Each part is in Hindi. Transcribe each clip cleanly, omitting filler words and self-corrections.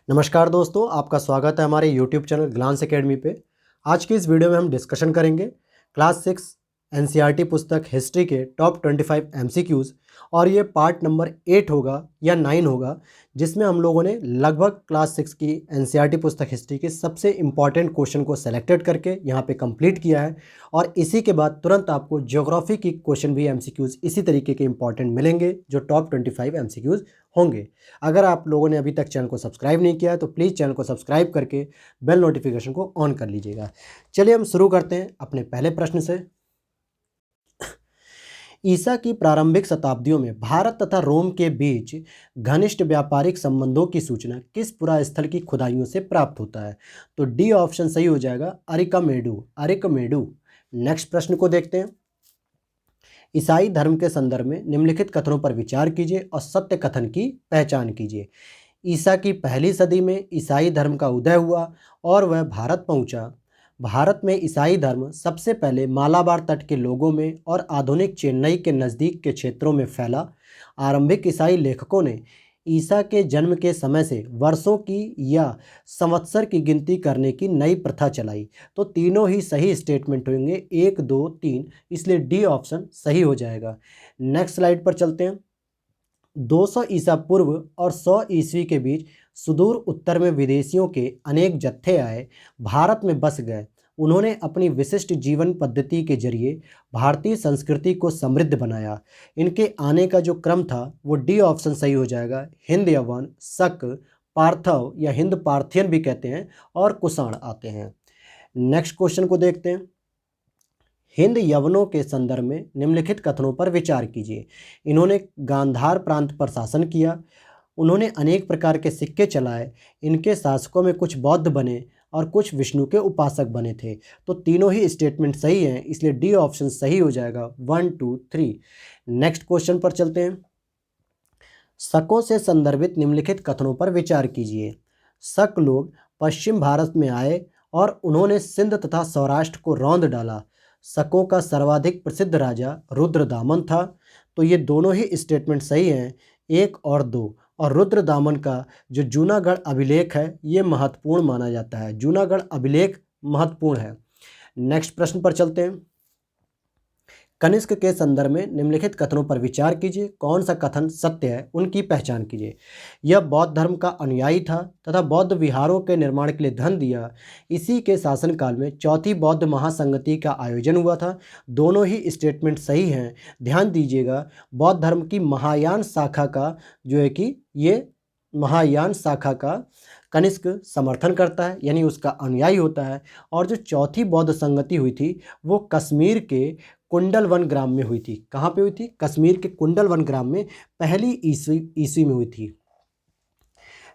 नमस्कार दोस्तों, आपका स्वागत है हमारे यूट्यूब चैनल ग्लांस एकेडमी पे। आज की इस वीडियो में हम डिस्कशन करेंगे क्लास 6 एनसीईआरटी पुस्तक हिस्ट्री के टॉप 25 एमसीक्यूज़ और ये पार्ट नंबर 8 होगा या 9 होगा, जिसमें हम लोगों ने लगभग क्लास 6 की एनसीईआरटी पुस्तक हिस्ट्री के सबसे इम्पॉर्टेंट क्वेश्चन को सेलेक्टेड करके यहाँ पे कंप्लीट किया है। और इसी के बाद तुरंत आपको ज्योग्राफी की क्वेश्चन भी एमसीक्यूज़ इसी तरीके के इंपॉर्टेंट मिलेंगे जो टॉप 25 एमसीक्यूज़ होंगे। अगर आप लोगों ने अभी तक चैनल को सब्सक्राइब नहीं किया है तो प्लीज़ चैनल को सब्सक्राइब करके बेल नोटिफिकेशन को ऑन कर लीजिएगा। चलिए हम शुरू करते हैं अपने पहले प्रश्न से। ईसा की प्रारंभिक शताब्दियों में भारत तथा रोम के बीच घनिष्ठ व्यापारिक संबंधों की सूचना किस पुरास्थल की खुदाइयों से प्राप्त होता है? तो डी ऑप्शन सही हो जाएगा, अरिकमेडु। नेक्स्ट प्रश्न को देखते हैं। ईसाई धर्म के संदर्भ में निम्नलिखित कथनों पर विचार कीजिए और सत्य कथन की पहचान कीजिए। ईसा की पहली सदी में ईसाई धर्म का उदय हुआ और वह भारत पहुंचा। भारत में ईसाई धर्म सबसे पहले मालाबार तट के लोगों में और आधुनिक चेन्नई के नज़दीक के क्षेत्रों में फैला। आरंभिक ईसाई लेखकों ने ईसा के जन्म के समय से वर्षों की या संवत्सर की गिनती करने की नई प्रथा चलाई। तो तीनों ही सही स्टेटमेंट होंगे, 1, 2, 3, इसलिए डी ऑप्शन सही हो जाएगा। नेक्स्ट स्लाइड पर चलते हैं। 200 ईसा पूर्व और 100 ईस्वी के बीच सुदूर उत्तर में विदेशियों के अनेक जत्थे आए, भारत में बस गए। उन्होंने अपनी विशिष्ट जीवन पद्धति के जरिए भारतीय संस्कृति को समृद्ध बनाया। इनके आने का जो क्रम था वो डी ऑप्शन सही हो जाएगा। हिंद यवन, शक, पार्थव या हिंद पार्थियन भी कहते हैं और कुषाण आते हैं। नेक्स्ट क्वेश्चन को देखते हैं। हिंद यवनों के संदर्भ में निम्नलिखित कथनों पर विचार कीजिए। इन्होंने गांधार प्रांत पर शासन किया। उन्होंने अनेक प्रकार के सिक्के चलाए। इनके शासकों में कुछ बौद्ध बने और कुछ विष्णु के उपासक बने थे। तो तीनों ही स्टेटमेंट सही हैं, इसलिए डी ऑप्शन सही हो जाएगा। 1, 2, 3। नेक्स्ट क्वेश्चन पर चलते हैं। शकों से संदर्भित निम्नलिखित कथनों पर विचार कीजिए। शक लोग पश्चिम भारत में आए और उन्होंने सिंध तथा सौराष्ट्र को रौंद डाला। शकों का सर्वाधिक प्रसिद्ध राजा रुद्रदामन था। तो ये दोनों ही स्टेटमेंट सही हैं, 1 और 2। और रुद्रदामन का जो जूनागढ़ अभिलेख है ये महत्वपूर्ण माना जाता है। जूनागढ़ अभिलेख महत्वपूर्ण है। नेक्स्ट प्रश्न पर चलते हैं। कनिष्क के संदर्भ में निम्नलिखित कथनों पर विचार कीजिए। कौन सा कथन सत्य है, उनकी पहचान कीजिए। यह बौद्ध धर्म का अनुयायी था तथा बौद्ध विहारों के निर्माण के लिए धन दिया। इसी के शासनकाल में चौथी बौद्ध महासंगति का आयोजन हुआ था। दोनों ही स्टेटमेंट सही हैं। ध्यान दीजिएगा, बौद्ध धर्म की महायान शाखा का जो है कि ये महायान शाखा का कनिष्क समर्थन करता है, यानी उसका अनुयायी होता है। और जो चौथी बौद्ध संगति हुई थी वो कश्मीर के कुंडलवन ग्राम में हुई थी। कहाँ पे हुई थी? कश्मीर के कुंडलवन ग्राम में पहली ईस्वी में हुई थी।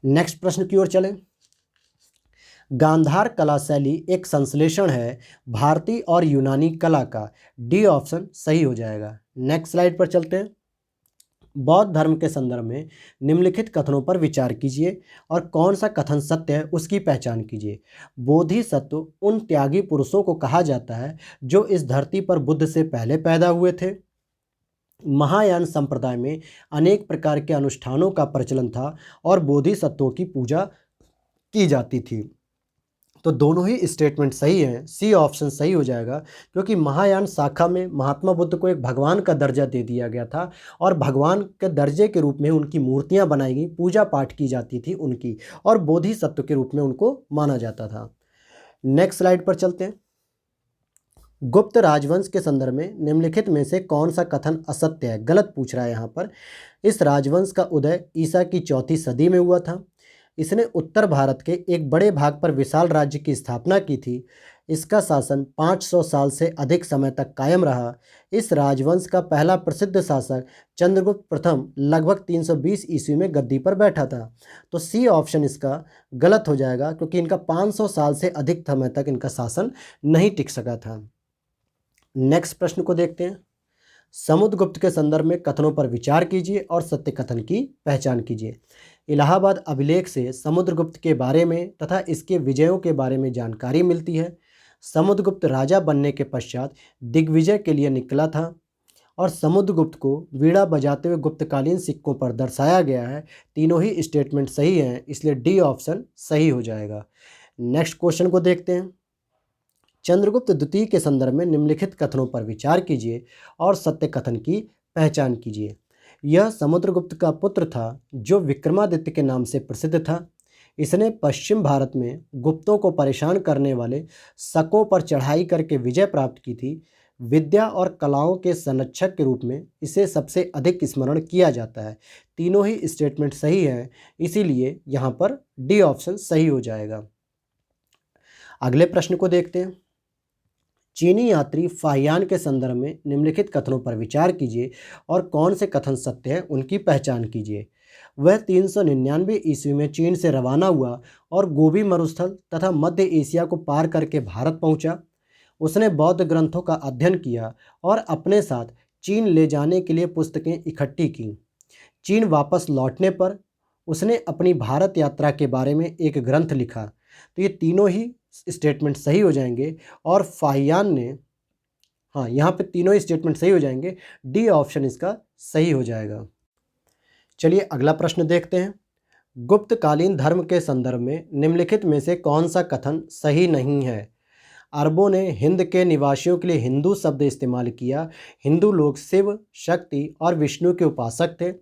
नेक्स्ट प्रश्न की ओर चलें। गांधार कला शैली एक संश्लेषण है भारतीय और यूनानी कला का। डी ऑप्शन सही हो जाएगा। नेक्स्ट स्लाइड पर चलते हैं। बौद्ध धर्म के संदर्भ में निम्नलिखित कथनों पर विचार कीजिए और कौन सा कथन सत्य है उसकी पहचान कीजिए। बोधिसत्व उन त्यागी पुरुषों को कहा जाता है जो इस धरती पर बुद्ध से पहले पैदा हुए थे। महायान संप्रदाय में अनेक प्रकार के अनुष्ठानों का प्रचलन था और बोधिसत्वों की पूजा की जाती थी। तो दोनों ही स्टेटमेंट सही हैं, सी ऑप्शन सही हो जाएगा। क्योंकि महायान शाखा में महात्मा बुद्ध को एक भगवान का दर्जा दे दिया गया था और भगवान के दर्जे के रूप में उनकी मूर्तियां बनाई गई, पूजा पाठ की जाती थी उनकी, और बोधिसत्व के रूप में उनको माना जाता था। नेक्स्ट स्लाइड पर चलते हैं। गुप्त राजवंश के संदर्भ में निम्नलिखित में से कौन सा कथन असत्य है, गलत पूछ रहा है यहाँ पर। इस राजवंश का उदय ईसा की चौथी सदी में हुआ था। इसने उत्तर भारत के एक बड़े भाग पर विशाल राज्य की स्थापना की थी। इसका शासन 500 साल से अधिक समय तक कायम रहा। इस राजवंश का पहला प्रसिद्ध शासक चंद्रगुप्त प्रथम लगभग 320 ईस्वी में गद्दी पर बैठा था। तो सी ऑप्शन इसका गलत हो जाएगा, क्योंकि इनका 500 साल से अधिक समय तक इनका शासन नहीं टिक सका था। नेक्स्ट प्रश्न को देखते हैं। समुद्रगुप्त के संदर्भ में कथनों पर विचार कीजिए और सत्य कथन की पहचान कीजिए। इलाहाबाद अभिलेख से समुद्रगुप्त के बारे में तथा इसके विजयों के बारे में जानकारी मिलती है। समुद्रगुप्त राजा बनने के पश्चात दिग्विजय के लिए निकला था और समुद्रगुप्त को वीणा बजाते हुए गुप्तकालीन सिक्कों पर दर्शाया गया है। तीनों ही स्टेटमेंट सही हैं, इसलिए डी ऑप्शन सही हो जाएगा। नेक्स्ट क्वेश्चन को देखते हैं। चंद्रगुप्त द्वितीय के संदर्भ में निम्नलिखित कथनों पर विचार कीजिए और सत्य कथन की पहचान कीजिए। यह समुद्रगुप्त का पुत्र था जो विक्रमादित्य के नाम से प्रसिद्ध था। इसने पश्चिम भारत में गुप्तों को परेशान करने वाले शकों पर चढ़ाई करके विजय प्राप्त की थी। विद्या और कलाओं के संरक्षक के रूप में इसे सबसे अधिक स्मरण किया जाता है। तीनों ही स्टेटमेंट सही हैं, इसीलिए यहाँ पर डी ऑप्शन सही हो जाएगा। अगले प्रश्न को देखते हैं। चीनी यात्री फाहियान के संदर्भ में निम्नलिखित कथनों पर विचार कीजिए और कौन से कथन सत्य हैं उनकी पहचान कीजिए। वह 399 ईस्वी में चीन से रवाना हुआ और गोबी मरुस्थल तथा मध्य एशिया को पार करके भारत पहुंचा। उसने बौद्ध ग्रंथों का अध्ययन किया और अपने साथ चीन ले जाने के लिए पुस्तकें इकट्ठी की। चीन वापस लौटने पर उसने अपनी भारत यात्रा के बारे में एक ग्रंथ लिखा। तो ये तीनों ही स्टेटमेंट सही हो जाएंगे और फाहियान ने, हाँ यहाँ पे तीनों ही स्टेटमेंट सही हो जाएंगे। डी ऑप्शन इसका सही हो जाएगा। चलिए अगला प्रश्न देखते हैं। गुप्तकालीन धर्म के संदर्भ में निम्नलिखित में से कौन सा कथन सही नहीं है। अरबों ने हिंद के निवासियों के लिए हिंदू शब्द इस्तेमाल किया। हिंदू लोग शिव, शक्ति और विष्णु के उपासक थे।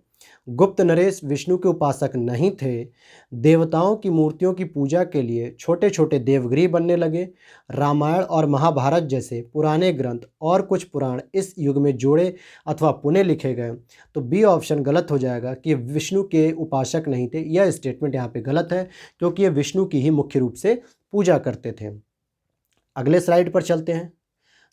गुप्त नरेश विष्णु के उपासक नहीं थे। देवताओं की मूर्तियों की पूजा के लिए छोटे छोटे देवगृह बनने लगे। रामायण और महाभारत जैसे पुराने ग्रंथ और कुछ पुराण इस युग में जोड़े अथवा पुनः लिखे गए। तो बी ऑप्शन गलत हो जाएगा कि विष्णु के उपासक नहीं थे। यह स्टेटमेंट यहाँ पे गलत है क्योंकि ये विष्णु की ही मुख्य रूप से पूजा करते थे। अगले स्लाइड पर चलते हैं।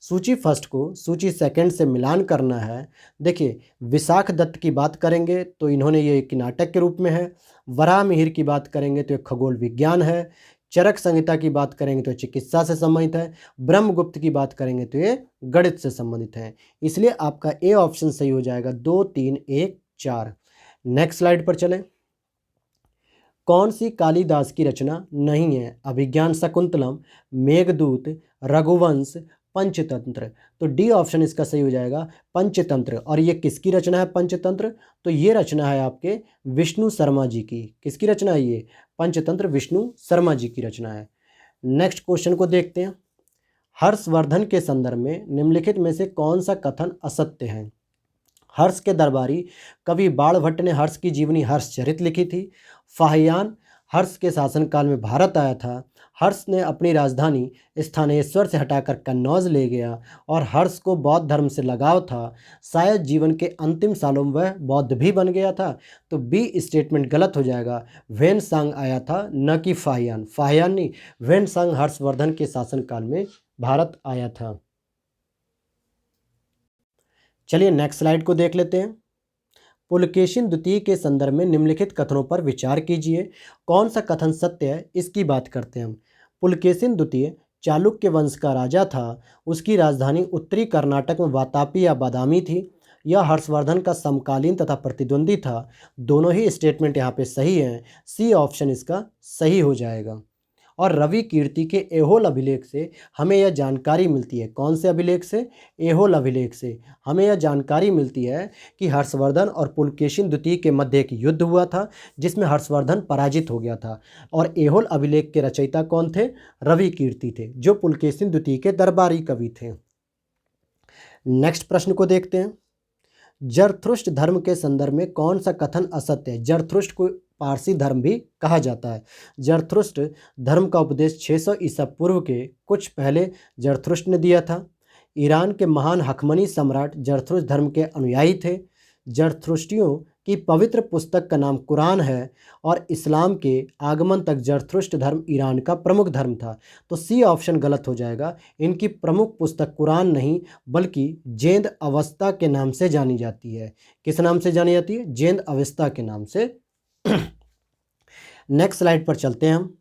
सूची फर्स्ट को सूची सेकंड से मिलान करना है। देखिए, विशाख दत्त की बात करेंगे तो इन्होंने ये एक नाटक के रूप में है। वराह मिहिर की बात करेंगे तो ये खगोल विज्ञान है। चरक संहिता की बात करेंगे तो चिकित्सा से संबंधित है। ब्रह्मगुप्त की बात करेंगे तो ये गणित से संबंधित है। इसलिए आपका ए ऑप्शन सही हो जाएगा। 2, 3, 1, 4। नेक्स्ट स्लाइड पर चलें। कौन सी कालिदास की रचना नहीं है। अभिज्ञान शकुंतलम, मेघदूत, रघुवंश, पंचतंत्र। तो डी ऑप्शन इसका सही हो जाएगा, पंचतंत्र। और ये किसकी रचना है पंचतंत्र? तो ये रचना है आपके विष्णु शर्मा जी की। किसकी रचना है ये? पंचतंत्र विष्णु शर्मा जी की रचना है। नेक्स्ट क्वेश्चन को देखते हैं। हर्षवर्धन के संदर्भ में निम्नलिखित में से कौन सा कथन असत्य है। हर्ष के दरबारी कवि बाणभट्ट ने हर्ष की जीवनी हर्षचरित लिखी थी। फाहियान हर्ष के शासनकाल में भारत आया था। हर्ष ने अपनी राजधानी स्थानेश्वर से हटाकर कन्नौज ले गया और हर्ष को बौद्ध धर्म से लगाव था। शायद जीवन के अंतिम सालों में वह बौद्ध भी बन गया था। तो बी स्टेटमेंट गलत हो जाएगा। वेनसांग आया था, न कि फाहियान। फाहियान नहीं, वेनसांग हर्षवर्धन के शासनकाल में भारत आया था। चलिए नेक्स्ट स्लाइड को देख लेते हैं। पुलकेशिन द्वितीय के संदर्भ में निम्नलिखित कथनों पर विचार कीजिए। कौन सा कथन सत्य है इसकी बात करते हैं हम। पुलकेशिन द्वितीय चालुक्य वंश का राजा था। उसकी राजधानी उत्तरी कर्नाटक में वातापी या बादामी थी। यह हर्षवर्धन का समकालीन तथा प्रतिद्वंदी था। दोनों ही स्टेटमेंट यहाँ पे सही हैं। सी ऑप्शन इसका सही हो जाएगा। और रवि कीर्ति के एहोल अभिलेख से हमें यह जानकारी मिलती है। कौन से अभिलेख से? एहोल अभिलेख से हमें यह जानकारी मिलती है कि हर्षवर्धन और पुलकेशिन द्वितीय के मध्य एक युद्ध हुआ था जिसमें हर्षवर्धन पराजित हो गया था। और एहोल अभिलेख के रचयिता कौन थे? रवि कीर्ति थे, जो पुलकेशिन द्वितीय के दरबारी कवि थे। नेक्स्ट प्रश्न को देखते हैं। जरथुष्ट्र धर्म के संदर्भ में कौन सा कथन असत्य है। जरथुष्ट्र को पारसी धर्म भी कहा जाता है। जरथुष्ट्र धर्म का उपदेश 600 ईसा पूर्व के कुछ पहले जरथुष्ट्र ने दिया था। ईरान के महान हखमनी सम्राट जरथुष्ट्र धर्म के अनुयायी थे। जरथुष्ट्रियों की पवित्र पुस्तक का नाम कुरान है और इस्लाम के आगमन तक जरथुष्ट्र धर्म ईरान का प्रमुख धर्म था। तो सी ऑप्शन गलत हो जाएगा। इनकी प्रमुख पुस्तक कुरान नहीं बल्कि जेंद अवस्था के नाम से जानी जाती है। किस नाम से जानी जाती है? जेंद अवस्था के नाम से। नेक्स्ट स्लाइड पर चलते हैं हम।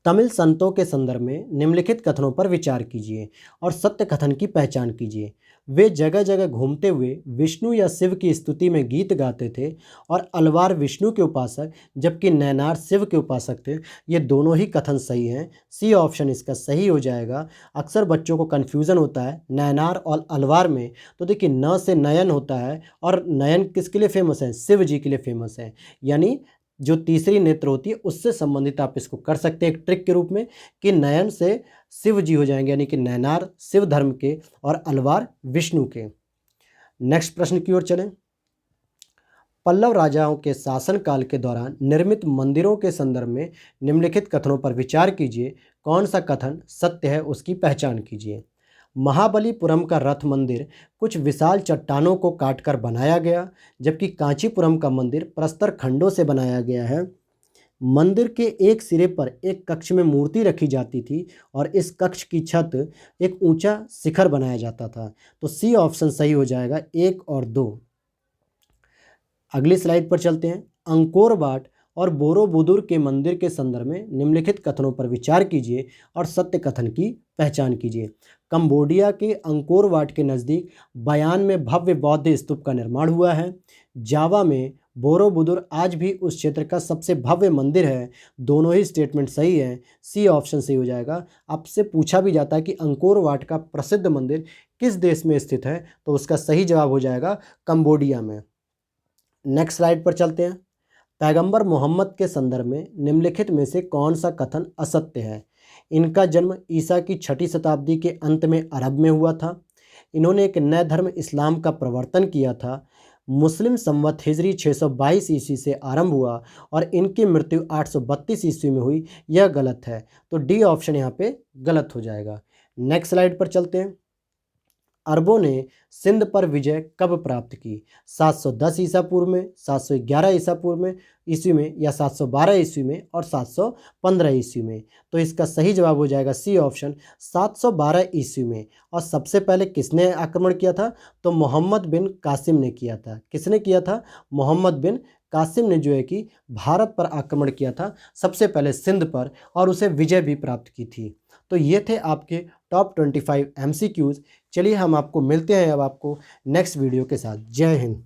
तमिल संतों के संदर्भ में निम्नलिखित कथनों पर विचार कीजिए और सत्य कथन की पहचान कीजिए। वे जगह जगह घूमते हुए विष्णु या शिव की स्तुति में गीत गाते थे और अलवार विष्णु के उपासक जबकि नैनार शिव के उपासक थे। ये दोनों ही कथन सही हैं। सी ऑप्शन इसका सही हो जाएगा। अक्सर बच्चों को कन्फ्यूज़न होता है नैनार और अलवार में, तो देखिए न से नयन होता है और नयन किसके लिए फेमस है? शिव जी के लिए फेमस है। यानी जो तीसरी नेत्र होती है उससे संबंधित आप इसको कर सकते हैं एक ट्रिक के रूप में कि नयन से शिव जी हो जाएंगे, यानी कि नैनार शिव धर्म के और अलवार विष्णु के। नेक्स्ट प्रश्न की ओर चलें। पल्लव राजाओं के शासनकाल के दौरान निर्मित मंदिरों के संदर्भ में निम्नलिखित कथनों पर विचार कीजिए। कौन सा कथन सत्य है उसकी पहचान कीजिए। महाबलीपुरम का रथ मंदिर कुछ विशाल चट्टानों को काटकर बनाया गया, जबकि कांचीपुरम का मंदिर प्रस्तर खंडों से बनाया गया है। मंदिर के एक सिरे पर एक कक्ष में मूर्ति रखी जाती थी और इस कक्ष की छत एक ऊंचा शिखर बनाया जाता था। तो सी ऑप्शन सही हो जाएगा, 1 और 2। अगली स्लाइड पर चलते हैं। अंकोर वाट और बोरोबुदुर के मंदिर के संदर्भ में निम्नलिखित कथनों पर विचार कीजिए और सत्य कथन की पहचान कीजिए। कंबोडिया के अंकोर वाट के नज़दीक बयान में भव्य बौद्ध स्तूप का निर्माण हुआ है। जावा में बोरोबुदुर आज भी उस क्षेत्र का सबसे भव्य मंदिर है। दोनों ही स्टेटमेंट सही हैं। सी ऑप्शन सही हो जाएगा। आपसे पूछा भी जाता है कि अंकोर वाट का प्रसिद्ध मंदिर किस देश में स्थित है, तो उसका सही जवाब हो जाएगा कंबोडिया में। नेक्स्ट स्लाइड पर चलते हैं। पैगंबर मोहम्मद के संदर्भ में निम्नलिखित में से कौन सा कथन असत्य है? इनका जन्म ईसा की 6वीं शताब्दी के अंत में अरब में हुआ था। इन्होंने एक नए धर्म इस्लाम का प्रवर्तन किया था। मुस्लिम संवत हिजरी 622 ईस्वी से आरंभ हुआ और इनकी मृत्यु 832 ईस्वी में हुई। यह गलत है, तो डी ऑप्शन यहाँ पे गलत हो जाएगा। नेक्स्ट स्लाइड पर चलते हैं। अरबों ने सिंध पर विजय कब प्राप्त की? 710 ईसा पूर्व में, 711 ईसा पूर्व में ईस्वी में, या 712 ईस्वी में और 715 ईस्वी में? तो इसका सही जवाब हो जाएगा सी ऑप्शन, 712 ईस्वी में। और सबसे पहले किसने आक्रमण किया था? तो मोहम्मद बिन कासिम ने किया था। किसने किया था? मोहम्मद बिन कासिम ने जो है कि भारत पर आक्रमण किया था, सबसे पहले सिंध पर, और उसे विजय भी प्राप्त की थी। तो ये थे आपके टॉप 25 MCQs। चलिए हम आपको मिलते हैं अब आपको नेक्स्ट वीडियो के साथ। जय हिंद।